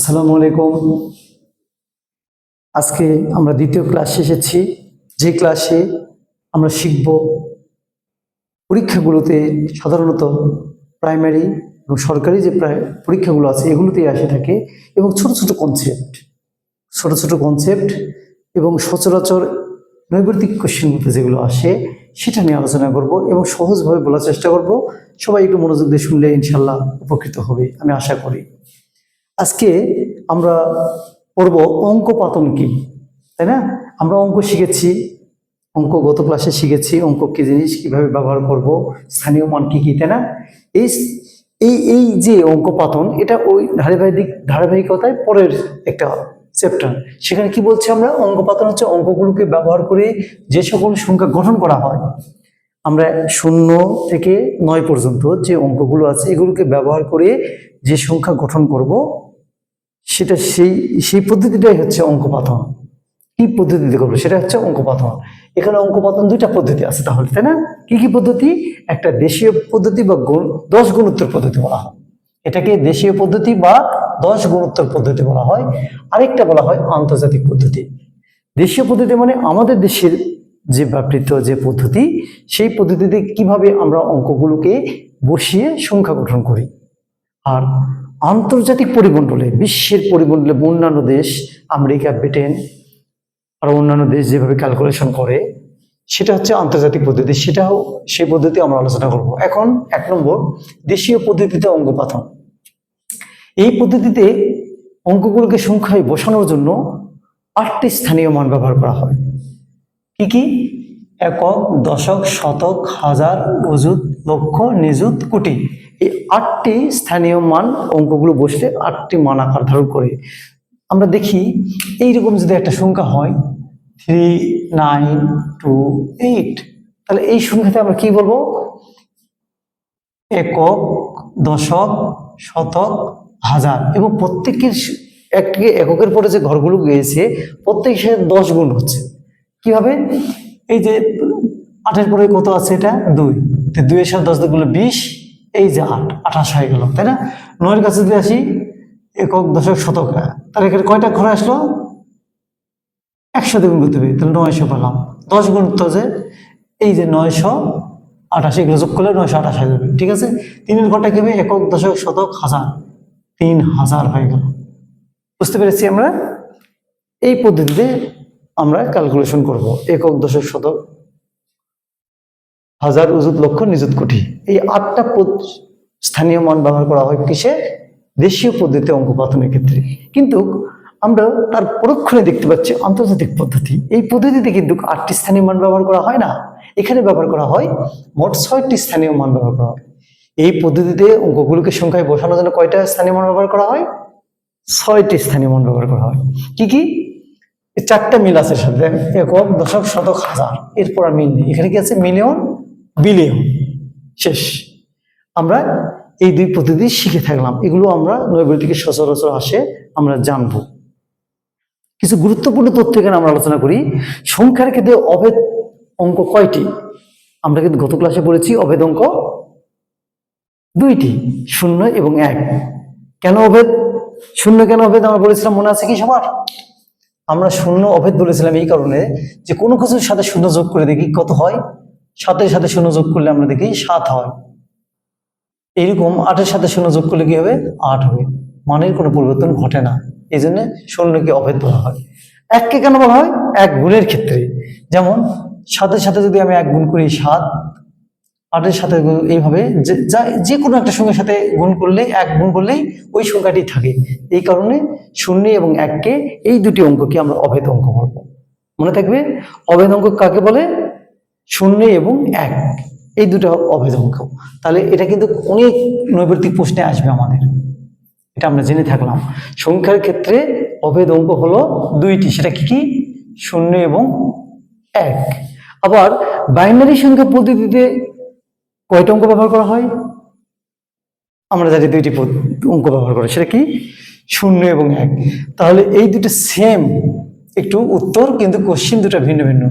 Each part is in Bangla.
আসসালামু আলাইকুম। আজকে আমরা দ্বিতীয় ক্লাসে এসেছি, যে ক্লাসে আমরা শিখব পরীক্ষাগুলোতে সাধারণত প্রাইমারি এবং সরকারি যে পরীক্ষাগুলো আছে এগুলোতেই আসে থাকে, এবং ছোট ছোট কনসেপ্ট এবং সচরাচর নৈর্ব্যক্তিক কোশ্চেনগুলোতে যেগুলো আসে সেটা নিয়ে আলোচনা করব এবং সহজভাবে বলার চেষ্টা করব। সবাই একটু মনোযোগ দিয়ে শুনলে ইনশাল্লাহ উপকৃত হবে আমি আশা করি। আজকে আমরা পড়ব অঙ্ক পাতন কি, তাই না? আমরা অঙ্ক শিখেছি, অঙ্ক গত ক্লাসে শিখেছি অঙ্ক কি জিনিস, কিভাবে ব্যবহার করব, স্থানীয় মান কি কি, তাই না? এই এই এই যে অঙ্ক পাতন, এটা ওই ধারাবাহিকতায় পরের একটা চ্যাপ্টার। সেখানে কি বলছি আমরা, অঙ্ক পাতন হচ্ছে অঙ্কগুলোকে ব্যবহার করে যে সকল সংখ্যা গঠন করা হয়। আমরা 0 থেকে 9 পর্যন্ত যে অঙ্কগুলো আছে এগুলোকে ব্যবহার করে যে সংখ্যা গঠন করব সেটা সেই পদ্ধতিটাই হচ্ছে অঙ্ক পাতন। কি পদ্ধতিতে করবো সেটা হচ্ছে অঙ্ক পাতন। এখানে অঙ্ক পাতন দুইটা পদ্ধতি আছে তাহলে, তাই না? কি কি পদ্ধতি? একটা দেশীয় পদ্ধতি বা 10 গুণোত্তর পদ্ধতি বলা হয়, এটাকে দেশীয় পদ্ধতি বা 10 গুণোত্তর পদ্ধতি বলা হয়। আরেকটা বলা হয় আন্তর্জাতিক পদ্ধতি। দেশীয় পদ্ধতি মানে আমাদের দেশের যে ব্যবহৃত যে পদ্ধতি, সেই পদ্ধতিতে কিভাবে আমরা অঙ্কগুলোকে বসিয়ে সংখ্যা গঠন করি। আর আন্তর্জাতিক পরিমণ্ডলে, বিশ্বের পরিমণ্ডলে অন্যান্য দেশ, আমেরিকা, ব্রিটেন আর অন্যান্য দেশ যেভাবে ক্যালকুলেশন করে সেটা হচ্ছে আন্তর্জাতিক পদ্ধতি, সেই পদ্ধতি আমরা আলোচনা করব। এখন 1 নম্বর, দেশীয় পদ্ধতিতে অঙ্ক পাতন। এই পদ্ধতিতে অঙ্কগুলোকে সংখ্যায় বসানোর জন্য 8টি স্থানীয় মান ব্যবহার করা হয়। কি কি? একক, দশক, শতক, হাজার, অযুত, লক্ষ, নিযুত, কোটি। এই 8টি স্থানীয় মান অঙ্কগুলো বসলে 8টি মান আকার ধারণ করে। আমরা দেখি এইরকম যদি একটা সংখ্যা হয় 3928, তাহলে এই সংখ্যাতে আমরা কি বলবো? একক, দশক, শতক, হাজার, এবং প্রত্যেকের এককের পরে যে ঘরগুলো গিয়েছে প্রত্যেকের সাথে 10 গুণ হচ্ছে। কিভাবে? এই যে 8-এর পরে কত আছে? এটা 2, 2-এর সাথে 10 গুলো 20, এই যে 8, 28 হয়ে গেল, তাই না? 9-এর কাছে যদি আসি, একক, দশক, শতক, তাহলে এখানে কয়টা ঘরে আসলো? 100 দিয়ে গুণ করতে হবে, তাহলে 900 পেলাম। 10 গুণ তো যে এই যে 928, এগুলো যোগ করলে 928 হয়ে যাবে, ঠিক আছে? 3-এর ঘরটা কি হবে? একক, দশক, শতক, হাজার, 3000 হয়ে গেল। বুঝতে পেরেছি আমরা? এই পদ্ধতিতে আমরা ক্যালকুলেশন করব। একক, দশক, শতক, হাজার, অযুত, লক্ষ, নিযুত, কোটি, এই 8টা স্থানীয় মান ব্যবহার করা হয় কিসে? দেশীয় পদ্ধতিতে অঙ্ক পাতনের ক্ষেত্রে। কিন্তু আমরা তার পরক্ষণে দেখতে পাচ্ছি আন্তর্জাতিক পদ্ধতি। এই পদ্ধতিতে কিন্তু 8টি স্থানীয় মান ব্যবহার করা হয় না, এখানে ব্যবহার করা হয় মোট 6টি স্থানীয় মান ব্যবহার করা হয়। এই পদ্ধতিতে অঙ্কগুলোকে সংখ্যায় বসানোর জন্য কয়টা স্থানীয় মান ব্যবহার করা হয়? 6টি স্থানীয় মান ব্যবহার করা হয়। কি কি? 4টা মিল আছে সাথে, একক, দশক, শতক, হাজার, এরপর আর মিল নেই। এখানে কি আছে? মিলিয়ন, বিলিয়ন, শেষ। আমরা এই 2 পদ্ধতি শিখে থাকলাম, এগুলো আমরা নৈর্ব্যক্তিকে সচরাচর আসে, আমরা জানবো। কিছু গুরুত্বপূর্ণ তথ্য এখানে আমরা আলোচনা করি। সংখ্যার ক্ষেত্রে অভেদ অঙ্ক কয়টি? আমরা কিন্তু গত ক্লাসে পড়েছি অভেদ অঙ্ক 2টি, 0 এবং 1। কেন অভেদ? 0 কেন অভেদ আমরা বলেছিলাম, মনে আছে কি সবার? আমরা 0 অভেদ বলেছিলাম এই কারণে যে কোনো কিছুর সাথে 0 যোগ করে দেখি কত হয়। 7-এর সাথে 0 যোগ করলে আমরা দেখি 7 হয়। এইরকম 8-এর সাথে 0 যোগ করলে কি হবে? 8 হবে। মানের কোনো পরিবর্তন ঘটে না, এই জন্য 0কে অভেদ বলা হয়। 1কে কেন বলা হয়? 1 গুণের ক্ষেত্রে, যেমন 7-এর সাথে যদি আমি 1 গুণ করি 7, 8-এর সাথে এইভাবে যে কোনো একটা সংখ্যার সাথে গুণ করলে, 1 গুণ করলেই ওই সংখ্যাটি থাকে। এই কারণে 0 এবং 1কে, এই 2টি অঙ্ককে আমরা অভেদ অঙ্ক বলবো। মনে থাকবে, অভেদ অঙ্ক কাকে বলে? 0 এবং 1, এই 2টা অভেদ অঙ্ক। তাহলে এটা কিন্তু অনেক নৈর্ব্যক্তিক প্রশ্নে আসবে আমাদের, এটা আমরা জেনে থাকলাম। সংখ্যার ক্ষেত্রে অভেদ অঙ্ক হলো 2টি, সেটা কি কি? 0 এবং 1। আবার বাইনারি সংখ্যা পদ্ধতিতে কয়টা অঙ্ক ব্যবহার করা হয়? আমরা জানি 2টি অঙ্ক ব্যবহার করে, সেটা কি? 0 এবং 1। তাহলে এই 2টো সেম, একটু উত্তর কিন্তু কোশ্চিন দুটো ভিন্ন ভিন্ন।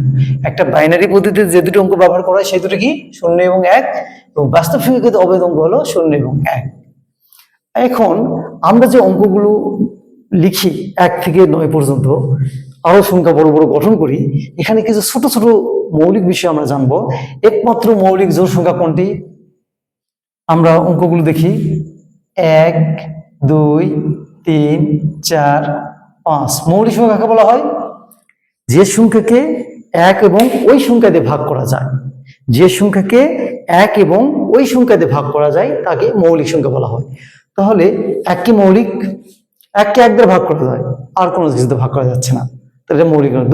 একটা বাইনারি পদ্ধতিতে যে 2টি অঙ্ক ব্যবহার করা হয় সেই দুটো কি? 0 এবং 1, এবং বাস্তব সংখ্যার অভেদ অঙ্ক হলো 0 এবং 1। এখন আমরা যে অঙ্কগুলো লিখি 1 থেকে 9 পর্যন্ত, আরো সংখ্যা বড় বড় গঠন করি, এখানে কিছু ছোট ছোট মৌলিক বিষয় আমরা জানবো। একমাত্র মৌলিক জোড় সংখ্যা কোনটি? আমরা অঙ্কগুলো দেখি। 1, 2, 3, 4, 5। মৌলিক সংখ্যা কাকে বলা হয়? যে সংখ্যাকে 1 এবং ওই সংখ্যা দিয়ে ভাগ করা যায়, যে সংখ্যাকে 1 এবং ওই সংখ্যা দিয়ে ভাগ করা যায় তাকে মৌলিক সংখ্যা বলা হয়। তাহলে 1 কি মৌলিক? 1 কে 1 দিয়ে ভাগ করা যায়, আর কোনো কিছুতে ভাগ করা যাচ্ছে না, তাহলে মৌলিক নয়।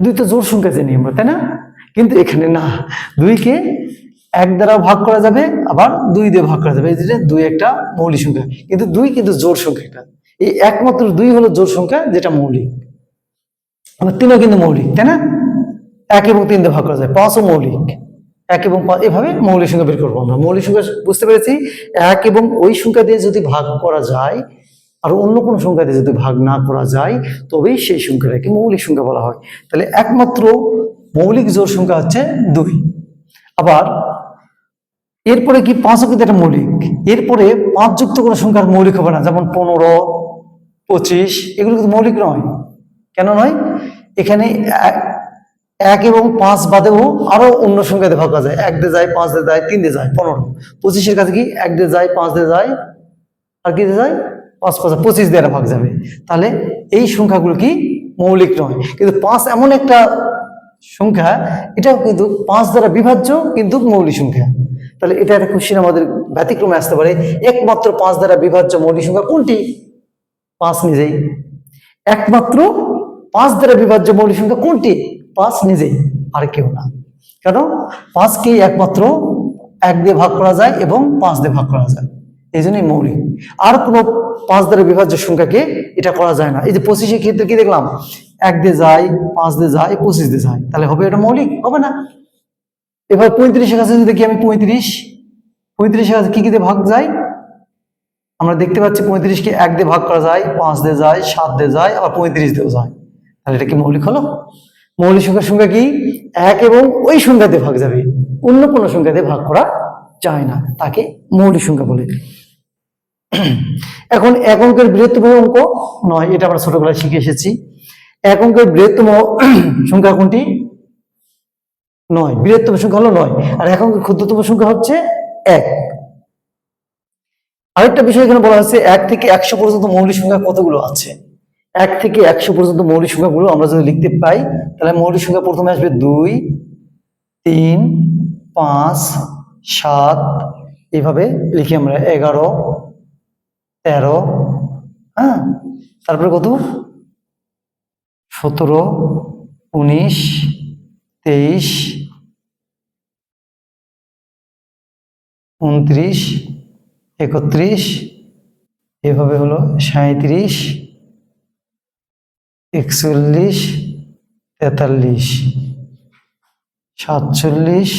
2 তো জোড় সংখ্যা জানি আমরা, তাই না? কিন্তু এখানে না, 2 কে 1 দ্বারা ভাগ করা যাবে, আবার 2 দিয়ে ভাগ করা যাবে, এই যে 2 একটা মৌলিক সংখ্যা, কিন্তু 2 কিন্তু জোড় সংখ্যা। এটা এই একমাত্র 2 হলো জোড় সংখ্যা যেটা মৌলিক। আবার 3ও কিন্তু মৌলিক, তাই না? 1 এবং 3 দিয়ে ভাগ করা যায়। 5ও মৌলিক, 1 এবং 5, এভাবে মৌলিক সংখ্যা বের করবো আমরা। মৌলিক সংখ্যা বুঝতে পেরেছি, 1 এবং ওই সংখ্যা দিয়ে যদি ভাগ করা যায় আর অন্য কোনো সংখ্যা দিয়ে যদি ভাগ না করা যায় তবেই সেই সংখ্যাটাকে মৌলিক সংখ্যা বলা হয়। তাহলে একমাত্র মৌলিক জোড় সংখ্যা হচ্ছে 2। আবার এরপরে কি 5ও কিন্তু একটা মৌলিক, এরপরে 5 যুক্ত কোনো সংখ্যার মৌলিক হবে না, যেমন 15, 25, এগুলো কিন্তু মৌলিক নয়। কেন নয়? এখানে 1 এবং 5 বাদেও আরো অন্য সংখ্যাতে ভাগ করা যায়। 1 দিয়ে যায়, 5 দিয়ে যায়, 3 দিয়ে যায়, 15। 25 এর কাছে কি 1 দিয়ে যায়, 5 দিয়ে যায়, আর কি দিয়ে যায়? 5 5 25 দিয়ে ভাগ যাবে। তাহলে এই সংখ্যাগুলো কি মৌলিক নয়। কিন্তু 5 এমন একটা সংখ্যা, এটাও কিন্তু 5 দ্বারা বিভাজ্য কিন্তু মৌলিক সংখ্যা। তাহলে এটা একটা কোশ্চেন আমাদের ব্যতিক্রমে আসতে পারে, একমাত্র 5 দ্বারা বিভাজ্য মৌলিক সংখ্যা কোনটি? 5 নিজেই। একমাত্র 5 দ্বারা বিভাজ্য মৌলিক সংখ্যা কোনটি? 5 নিজেই, আর কেউ না। কারণ 5 কে একমাত্র 1 দিয়ে ভাগ করা যায় এবং 5 দিয়ে ভাগ করা যায়, এই জন্যই মৌলিক। আর কোনো 5 দ্বারা বিভাজ্য সংখ্যাকে এটা করা যায় না। এই যে 25 এর ক্ষেত্রে কি দেখলাম? 1 দিয়ে যায়, 5 দিয়ে যায়, 25 দিয়ে যায়, তাহলে হবে এটা মৌলিক? হবে না। এবার 35 এর কাছে যদি দেখি আমি, 35 এর কাছে কি কি দিয়ে ভাগ যায়? আমরা দেখতে পাচ্ছি 35 কে 1 দিয়ে ভাগ করা যায়, 5 দিয়ে যায়, 7 দিয়ে যায়, আবার 35 দিয়েও যায়। তাহলে এটা কি মৌলিক হলো? মৌলিক সংখ্যার সংখ্যা কি? 1 এবং ওই সংখ্যা দিয়ে ভাগ যাবে, অন্য কোনো সংখ্যা দিয়ে ভাগ করা যায় না, তাকে মৌলিক সংখ্যা বলে। এখন 1 অঙ্কের বৃহত্তম অঙ্ক 9, এটা আমরা ছোটবেলায় শিখে এসেছি। 1 অঙ্কের বৃহত্তম সংখ্যা কোনটি? 9। বৃহত্তম সংখ্যা হলো 9, আর 1 অঙ্কের ক্ষুদ্রতম সংখ্যা হচ্ছে 1। আরেকটা বিষয় এখানে বলা হচ্ছে 1 থেকে 100 পর্যন্ত মৌলিক সংখ্যা কতগুলো আছে। 1 থেকে 100 পর্যন্ত মৌলিক সংখ্যাগুলো আমরা যদি লিখতে পাই, তাহলে মৌলিক সংখ্যা প্রথমে আসবে 2, 3, 5, 7, এইভাবে লিখি আমরা। 11, 13, হ্যাঁ, তারপরে কত? 17, 19, 23, 29, 31, এভাবে হলো 37, 41, 43, 47,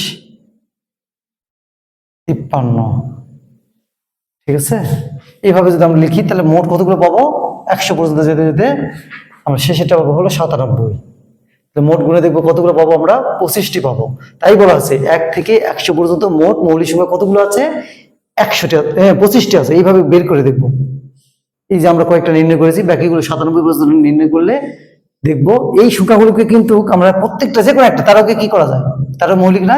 53। ঠিক আছে? এইভাবে যদি আমরা লিখি তাহলে মোট কতগুলো পাবো? 100 পর্যন্ত যেতে যেতে আমরা শেষেরটা পাবো হলো 97। মোট গুণে দেখবো কতগুলো পাবো আমরা? 25টি পাবো। তাই বলা আছে 1 থেকে 100 পর্যন্ত মোট মৌলিক সংখ্যা কতগুলো আছে? 100টা, হ্যাঁ 25টি আছে। এইভাবে বের করে দেখবো। এই যে আমরা কয়েকটা নির্ণয় করেছি, বাকিগুলো 97 পর্যন্ত নির্ণয় করলে দেখবো এই সংখ্যাগুলোকে কিন্তু আমরা প্রত্যেকটা যে কোনো একটা তারাকে কি করা যায়? তারা মৌলিক না?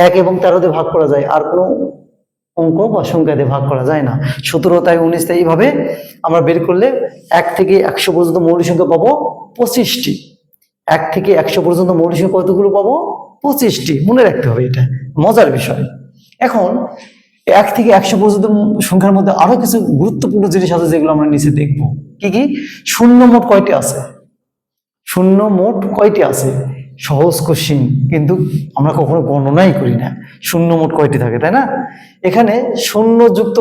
1 এবং 13 দিয়ে ভাগ করা যায়, আর কোনো অঙ্ক বা সংখ্যা দিয়ে ভাগ করা যায় না। 17 তাই 19 তাই, এইভাবে আমরা বের করলে 1 থেকে 100 পর্যন্ত মৌলিক সংখ্যা পাবো 25টি। 1 থেকে 100 পর্যন্ত মৌলিক সংখ্যা কতগুলো পাবো? 25টি। মনে রাখতে হবে, এটা মজার বিষয়। এখন 1 থেকে 100 পর্যন্ত সংখ্যার মধ্যে আরো কিছু গুরুত্বপূর্ণ জিনিস আছে যেগুলো আমরা নিচে দেখবো। কি কি? শূন্য মোট কয়টি আছে? শূন্য মোট কয়টি আছে? সহজ কোশ্চিন, কিন্তু আমরা কখনো গণনাই করি না শূন্য মোট কয়টি থাকে, তাই না? এখানে শূন্য যুক্ত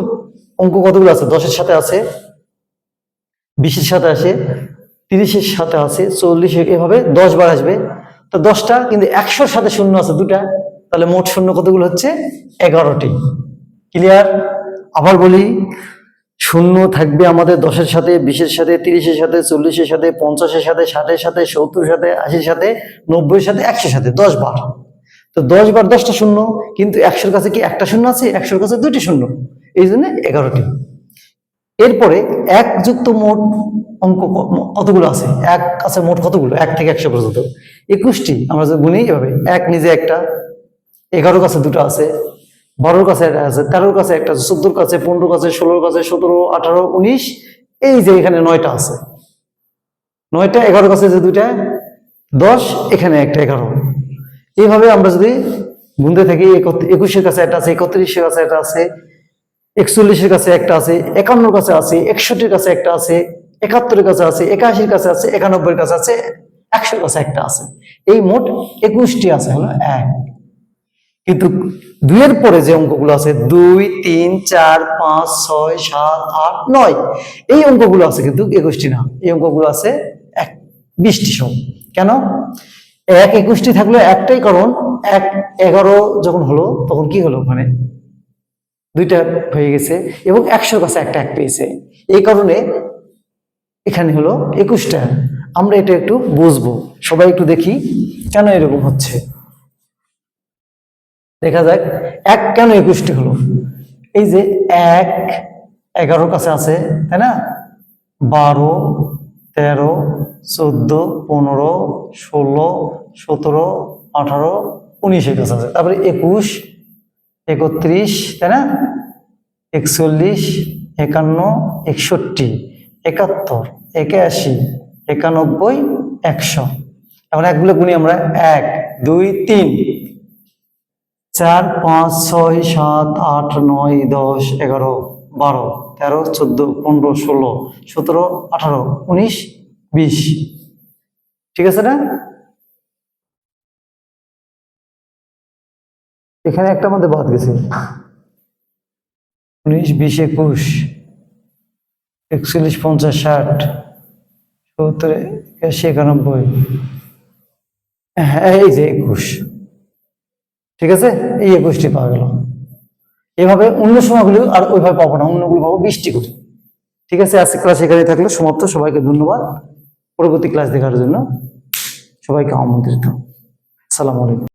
অঙ্ক কতগুলো আছে? 10-এর সাথে আছে, 20-এর সাথে আছে, 30-এর সাথে আছে, 40, এভাবে 10 বার আসবে। তো 10টা, কিন্তু 100-র সাথে শূন্য আছে 2টা, তাহলে মোট শূন্য কতগুলো হচ্ছে? 11টি। ক্লিয়ার? আবার বলি, শূন্য থাকবে আমাদের 10-এর সাথে, 20-এর সাথে, 30-এর সাথে, 40-এর সাথে, 50-এর সাথে, 60-এর সাথে, 70-এর সাথে, 80-এর সাথে, 90-এর সাথে, 100-এর সাথে, 10 বার। তো 10 বার 10টা শূন্য, কিন্তু 100-এর কাছে কি একটা শূন্য আছে? 100-এর কাছে 2টি শূন্য, এই জন্য 11টি। এরপরে এক যুক্ত মোট অঙ্ক কতগুলো আছে? এক আছে মোট কতগুলো? 1 থেকে 100 পর্যন্ত 21টি। আমরা যদি গুনি এভাবে, এক নিজে একটা, 11 কাছে দুটো আছে, 12 কাছে একটা আছে, 13 কাছে একটা আছে, 14 কাছে, 15 কাছে, 16 কাছে, 17, 18, 19, এই যে এখানে 9টা আছে, 9টা, 11 কাছে যে দুইটা, 10, এখানে একটা 11। এইভাবে আমরা যদি গুনতে থাকি, 21-এর কাছে একটা আছে, 31-এর কাছে একটা আছে, 41-এর কাছে একটা আছে, 51-এর কাছে আছে, 61-এর কাছে একটা আছে, 71-এর কাছে আছে, 81-এর কাছে আছে, 91-এর কাছে আছে, 100-এর কাছে একটা আছে। এই মোট 21টি আছে হলো 1। কিন্তু 2-এর পরে যে অঙ্কগুলো আছে 2, 3, 4, 5, 6, 7, 8, 9, এই অঙ্কগুলো আছে কিন্তু 21টি না, এই অঙ্কগুলো আছে 20টি সব। কেন 1 21টি থাকলো? একটাই কারণ, 1 11 যখন হলো তখন কি হলো, ওখানে দুইটা হয়ে গেছে এবং 100-এর কাছে একটা 1 পেয়েছে, এই কারণে এখানে হলো 21টা। আমরা এটা একটু বুঝবো, সবাই একটু দেখি কেন এরকম হচ্ছে। দেখা যাক 1 কেন 21টি হলো। এই যে 1 11-এর কাছে আছে, তাই না? 12, 13, 14, 15, 16, 17, 18, 19-এর কাছে আছে। তারপরে 21, 31, তাই না? 41, 51, 61, 71, 81, 91, 100। এখন একগুলো গুনি আমরা, 1, 2, 3, 4, 5, 6, 7, 8, 9, 10, 11, 12, 13, 14, 15, 16, 17, 18, 19, 20। ঠিক আছে না? এখানে একটা আমাদের বাদ গেছে, 19, 20, 21, 41, 50, 60, 70, 81, 91, হ্যাঁ এই যে 21। ঠিক আছে, এই 21টি পাওয়া গেল। এভাবে অন্য সময়গুলো আর ওইভাবে পাবো না, অন্যগুলো পাবো 20টি করে। ঠিক আছে, আজকে ক্লাস এখানে থাকলো সমাপ্ত। সবাইকে ধন্যবাদ। পরবর্তী ক্লাস দেখার জন্য সবাইকে আমন্ত্রিত। আসসালামু আলাইকুম।